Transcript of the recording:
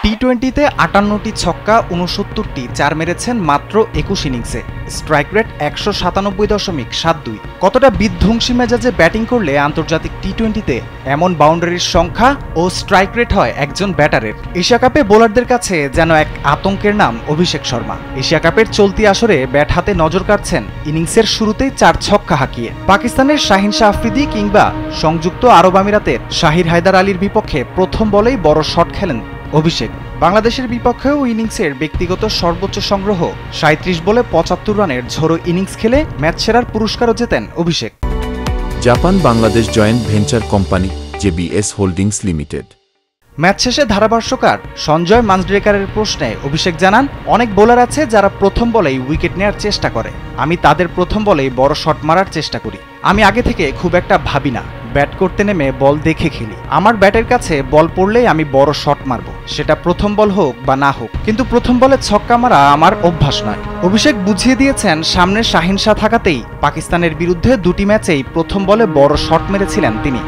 টি-20তে 58টি ছক্কা 69টি চার মেরেছেন মাত্র 21 ইনিংসে। Strike rate 197.72। কতটা বিধ্বংসী মেজাজে ব্যাটিং করলে আন্তর্জাতিক টি-20তে এমন বাউন্ডারির সংখ্যা ও স্ট্রাইক রেট হয় একজন ব্যাটারের। এশিয়া কাপে বোলারদের কাছে যেন এক আতঙ্কের নাম অভিষেক শর্মা। এশিয়া কাপের চলতি আসরে ব্যাট হাতে নজর কাড়ছেন ইনিংসের শুরুতেই 4 ছক্কা হাঁকিয়ে। পাকিস্তানের শাহিন শাহ আফ্রিদি কিংবা সংযুক্ত আরব আমিরাতের শাহির হায়দার আলীর বিপক্ষে প্রথম বলেই বড় শট খেলেন অভিষেক। বাংলাদেশের বিপক্ষেও ইনিংসের ব্যক্তিগত সর্বোচ্চ সংগ্রহ 37 বলে 75 রানের ঝোড়ো ইনিংস খেলে ম্যাচ সেরার পুরস্কারও জেতেন Abhishek. Japan Bangladesh joint venture company JBS holdings limited. Match শেষে ধারাভাষ্যকার সঞ্জয় মাঞ্জরেকারের প্রশ্নে অভিষেক জানান, অনেক বোলার আছে যারা প্রথম বলেই উইকেট নেয়ার চেষ্টা করে। আমি তাদের প্রথম বলেই বড় শট মারার চেষ্টা করি। আমি আগে থেকে খুব একটা ভাবি না, ব্যাট করতে নেমে বল দেখে খেলি। আমার ব্যাটের কাছে বল পড়লেই আমি বড় শট মারব, সেটা প্রথম বল হোক বা না হোক, কিন্তু প্রথম বলে ছক্কা মারা আমার অভ্যাস নয়। অভিষেক বুঝিয়ে দিয়েছেন সামনে শাহিন শাহ থাকাতেই পাকিস্তানের বিরুদ্ধে 2টি ম্যাচেই প্রথম বলে বড় শট মেরেছিলেন তিনি।